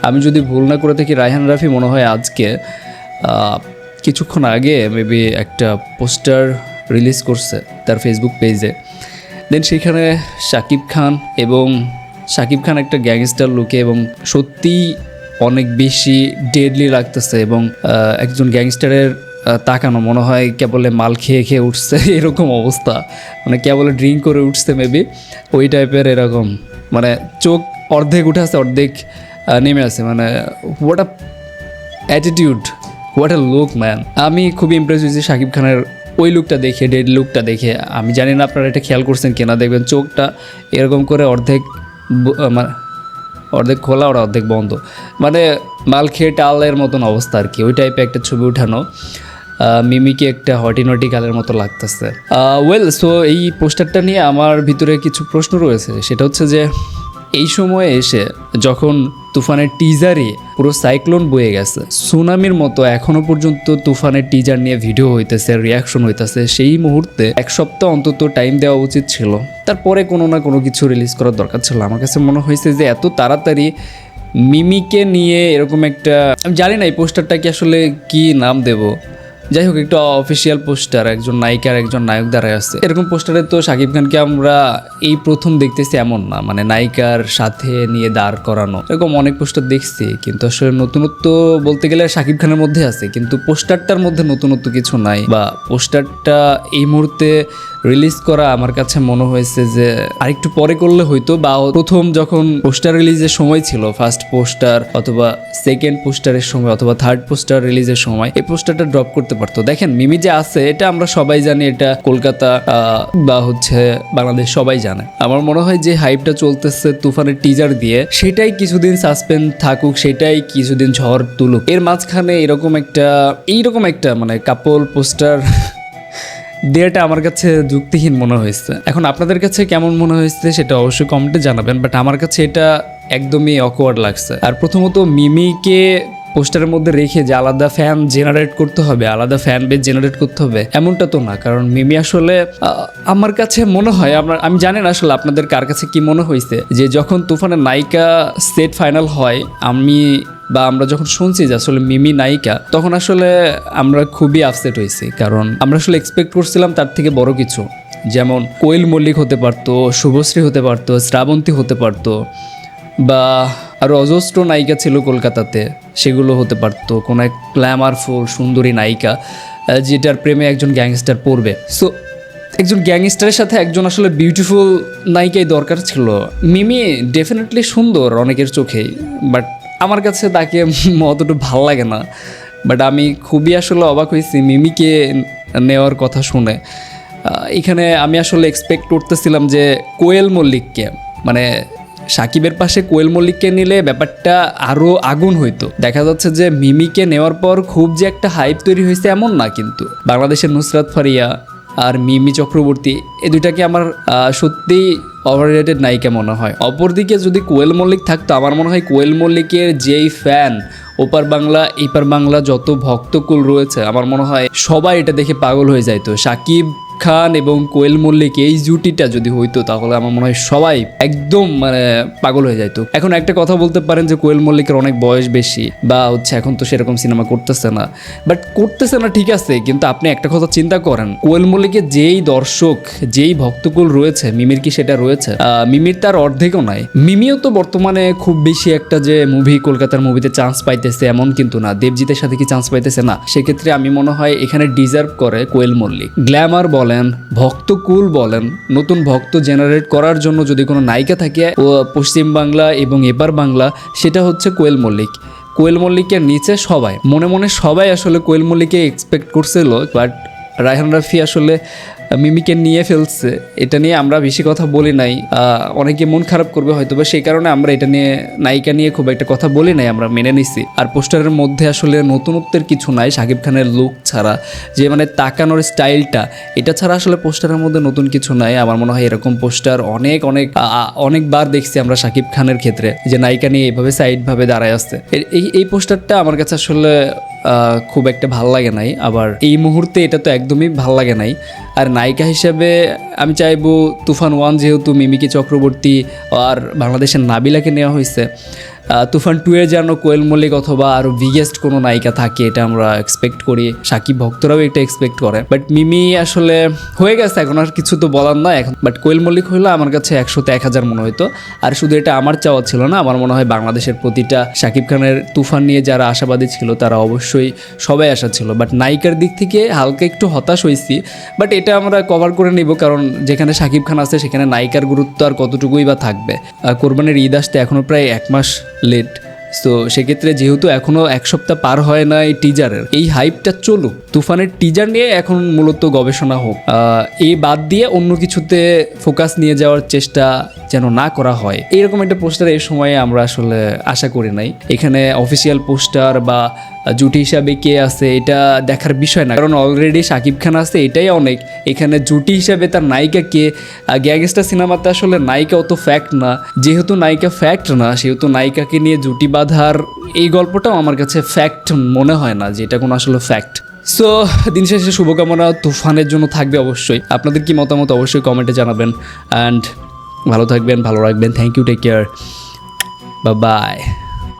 আমি যদি ভুল না করে থাকি রায়হান রাফি মনে হয় আজকে কিছুক্ষণ আগে মেবি একটা পোস্টার রিলিজ করছে তার ফেসবুক পেজে। দেন সেখানে শাকিব খান একটা গ্যাংস্টার লুকে এবং সত্যিই অনেক বেশি ডেডলি লাগতেছে এবং একজন গ্যাংস্টারের তাকানো মনে হয় কেবলে মাল খেয়ে খেয়ে উঠছে এরকম অবস্থা, মানে কেবলে ড্রিঙ্ক করে উঠছে মেবি ওই টাইপের এরকম, মানে চোখ অর্ধেক উঠে আছে অর্ধেক নেমে আছে, মানে what a attitude, what a look man. আমি খুবই ইমপ্রেস হয়েছি শাকিব খানের ওই লুকটা দেখে, ডেড লুকটা দেখে। আমি জানি না আপনারা এটা খেয়াল করছেন কিনা, দেখবেন চোখটা এরকম করে অর্ধেক খোলা ওরা অর্ধেক বন্ধ, মানে মাল খেয়ে টালের মতন অবস্থা আর কি, ওই টাইপের একটা ছবি উঠানো। মিমিকে একটা হটিনটি গালের মতো লাগতেছে। সো এই পোস্টারটা নিয়ে আমার ভিতরে কিছু প্রশ্ন রয়েছে, সেটা হচ্ছে যে এই সময়ে এসে যখন তুফানের টিজারে পুরো সাইক্লোন বয়ে গেছে, সুনামির মতো এখনো পর্যন্ত তুফানের টিজার নিয়ে ভিডিও হইতেছে, রিয়াকশন হইতেছে, সেই মুহূর্তে এক সপ্তাহ অন্তত টাইম দেওয়া উচিত ছিল, তারপরে কোনো না কোনো কিছু রিলিজ করার দরকার ছিল। আমার কাছে মনে হয়েছে যে এত তাড়াতাড়ি মিমিকে নিয়ে এরকম একটা, আমি জানি না এই পোস্টারটাকে আসলে কি নাম দেব, যাই হোক একটা অফিসিয়াল পোস্টার, একজন নায়িকার একজন নায়ক দাঁড়ায় আছে এরকম পোস্টারে তো শাকিব খানকে আমরা এই প্রথম দেখতেছি এমন না, মানে নায়িকার সাথে নিয়ে দাঁড় করানো এরকম অনেক পোস্টার দেখছি, কিন্তু আসলে নতুনত্ব বলতে গেলে শাকিব খানের মধ্যে আছে, কিন্তু পোস্টারটার মধ্যে নতুনত্ব কিছু নাই, বা পোস্টারটা এই মুহূর্তে রিলিজ করা আমার কাছে মনে হয়েছে যে আরেকটু পরে করলে হয়তো, বা প্রথম যখন পোস্টার রিলিজের সময় ছিল, ফার্স্ট পোস্টার অথবা সেকেন্ড পোস্টারের সময় অথবা থার্ড পোস্টার রিলিজের সময় এই পোস্টারটা ড্রপ করতে পারতো। দেখেন মিমি যে আছে এটা আমরা সবাই জানি, এটা কলকাতা বা হচ্ছে বাংলাদেশ সবাই জানে। আমার মনে হয় যে হাইপটা চলতেছে তুফানের টিজার দিয়ে, সেটাই কিছুদিন সাসপেন্স থাকুক, সেটাই কিছুদিন ঝড় তুলুক, এর মাঝখানে এইরকম একটা মানে কাপল পোস্টার দেয়াটা আমার কাছে যুক্তিহীন মনে হয়েছে। এখন আপনাদের কাছে কেমন মনে হয়েছে সেটা অবশ্যই কমেন্টে জানাবেন, বাট আমার কাছে এটা একদমই অকওয়ার্ড লাগছে। আর প্রথমত মিমিকে পোস্টারের মধ্যে রেখে যে আলাদা ফ্যান জেনারেট করতে হবে, আলাদা ফ্যান বেজ জেনারেট করতে হবে এমনটা তো না, কারণ মিমি আসলে আমার কাছে মনে হয়, আমি জানি না আসলে আপনাদের কার কাছে কি মনে হয়েছে, যে যখন তুফানের নায়িকা সেট ফাইনাল হয় আমরা যখন শুনছি যে আসলে মিমি নায়িকা, তখন আসলে আমরা খুবই আপসেট হয়েছি, কারণ আমরা আসলে এক্সপেক্ট করছিলাম তার থেকে বড় কিছু, যেমন কোয়েল মল্লিক হতে পারতো, শুভশ্রী হতে পারতো, শ্রাবন্তী হতে পারতো, বা আরও অজস্র নায়িকা ছিল কলকাতাতে, সেগুলো হতে পারতো, কোনো এক গ্ল্যামারফুল সুন্দরী নায়িকা যেটার প্রেমে একজন গ্যাংস্টার পড়বে। সো একজন গ্যাংস্টারের সাথে একজন আসলে বিউটিফুল নায়িকাই দরকার ছিল। মিমি ডেফিনেটলি সুন্দর অনেকের চোখেই, বাট আমার কাছে তাকে অতটুকু ভাল লাগে না। বাট আমি খুবই আসলে অবাক হয়েছি মিমিকে নেওয়ার কথা শুনে। এখানে আমি আসলে এক্সপেক্ট করতেছিলাম যে কোয়েল মল্লিককে, মানে সাকিবের পাশে কোয়েল মল্লিককে নিলে ব্যাপারটা আরও আগুন হইতো। দেখা যাচ্ছে যে মিমিকে নেওয়ার পর খুব যে একটা হাইপ তৈরি হয়েছে এমন না, কিন্তু বাংলাদেশের নুসরাত ফারিয়া আর মিমি চক্রবর্তী এই দুইটাকে আমার সত্যিই ওভাররেটেড নায়িকা মনে হয়। অপরদিকে যদি কোয়েল মল্লিক থাকতো, আমার মনে হয় কোয়েল মল্লিকের যেই ফ্যান ওপার বাংলা এপার বাংলা যত ভক্তকুল রয়েছে, আমার মনে হয় সবাই এটা দেখে পাগল হয়ে যাইতো। সাকিব খান এবং কোয়েল মল্লিক এই জুটিটা যদি হইতো, তাহলে আমার মনে হয় সবাই একদম মানে পাগল হয়ে যাইতো। এখন একটা কথা বলতে পারেন যে কোয়েল মল্লিকের অনেক বয়স বেশি, বা হচ্ছে এখন তো সেরকম সিনেমা করতেছে না, বাট করতেছে না ঠিক আছে, কিন্তু আপনি একটা কথা চিন্তা করেন, কোয়েল মল্লিকের যেই দর্শক যেই ভক্তকুল রয়েছে, মিমির কি সেটা রয়েছে? মিমির তার অর্ধেকও নাই। মিমিও তো বর্তমানে খুব বেশি একটা যে কলকাতার মুভিতে চান্স পাইতেছে এমন কিন্তু না, দেবজিতের সাথে কি চান্স পাইতেছে না, সেক্ষেত্রে আমি মনে হয় এখানে ডিজার্ভ করে কোয়েল মল্লিক। গ্ল্যামার বলেন, ভক্তকুল বলেন, নতুন ভক্ত জেনারেট করার জন্য যদি কোনো নায়িকা থাকে ও পশ্চিম বাংলা এবং এপার বাংলা, সেটা হচ্ছে কোয়েল মল্লিক। কোয়েল মল্লিকের নিচে সবাই মনে মনে সবাই আসলে কোয়েল মল্লিককে এক্সপেক্ট করছিল, বাট রায়হান রাফি আসলে মিমিকে নিয়ে ফেলছে। এটা নিয়ে আমরা বেশি কথা বলি নাই, অনেকে মন খারাপ করবে হয়তো, বা সেই কারণে আমরা এটা নিয়ে নায়িকা নিয়ে খুব একটা কথা বলি নাই, আমরা মেনে নিছি। আর পোস্টারের মধ্যে আসলে নতুনত্বের কিছু নাই শাকিব খানের লুক ছাড়া, যে মানে তাকানোর স্টাইলটা, এটা ছাড়া আসলে পোস্টারের মধ্যে নতুন কিছু নাই। আমার মনে হয় এরকম পোস্টার অনেকবার দেখছি আমরা শাকিব খানের ক্ষেত্রে, যে নায়িকা নিয়ে এইভাবে সাইডভাবে দাঁড়ায় আসছে। এই পোস্টারটা আমার কাছে আসলে খুব একটা ভাল লাগে নাই, আবার এই মুহূর্তে এটা তো একদমই ভাল লাগে নাই। আর নায়িকা হিসেবে আমি চাইবো তুফান 1 যেহেতু মিমিকে চক্রবর্তী আর বাংলাদেশের নাবিলাকে নেওয়া হয়েছে, তুফান 2 এ যেন কোয়েল মল্লিক অথবা আরও বিগেস্ট কোনো নায়িকা থাকে, এটা আমরা এক্সপেক্ট করি, সাকিব ভক্তরাও এটা এক্সপেক্ট করে। বাট মিমি আসলে হয়ে গেছে, এখন আর কিছু তো বলার না এখন। বাট কোয়েল মল্লিক হইলে আমার কাছে 100তে 1000 মনে হইতো। আর শুধু এটা আমার চাওয়া ছিল না, আমার মনে হয় বাংলাদেশের প্রতিটা সাকিব খানের তুফান নিয়ে যারা আশাবাদী ছিল তারা অবশ্যই সবাই আশা ছিল। বাট নায়িকার দিক থেকে হালকা একটু হতাশ হয়েছি, বাট এটা আমরা কভার করে নিব, কারণ যেখানে সাকিব খান আছে সেখানে নায়িকার গুরুত্ব আর কতটুকুই বা থাকবে। কোরবানির ঈদ আসতে এখনও প্রায় 1 মাস লেট। তো সেক্ষেত্রে যেহেতু এখনও 1 সপ্তাহ পার হয় না এই টিজারের, এই হাইপটা চলুক, তুফানের টিজার নিয়ে এখন মূলত গবেষণা হোক। এই বাদ দিয়ে অন্য কিছুতে ফোকাস নিয়ে যাওয়ার চেষ্টা যেন না করা হয়, এইরকম একটা পোস্টার এই সময়ে আমরা আসলে আশা করি নাই। এখানে অফিসিয়াল পোস্টার বা জুটি হিসাবে কে আছে এটা দেখার বিষয় না, কারণ অলরেডি শাকিব খান আছে, এটাই অনেক। এখানে জুটি হিসাবে তার নায়িকা কে, গ্যাংস্টার সিনেমাতে আসলে নায়িকা অত ফ্যাক্ট না, যেহেতু নায়িকা ফ্যাক্ট না সেহেতু নায়িকাকে নিয়ে জুটি বাঁধার এই গল্পটাও আমার কাছে ফ্যাক্ট মনে হয় না যে এটা কোনো আসলে ফ্যাক্ট। সো দিন শেষে শুভকামনা তুফানের জন্য থাকবে অবশ্যই। আপনাদের কি মতামত অবশ্যই কমেন্টে জানাবেন। অ্যান্ড ভালো থাকবেন, ভালো রাখবেন। Thank you, take care, bye by.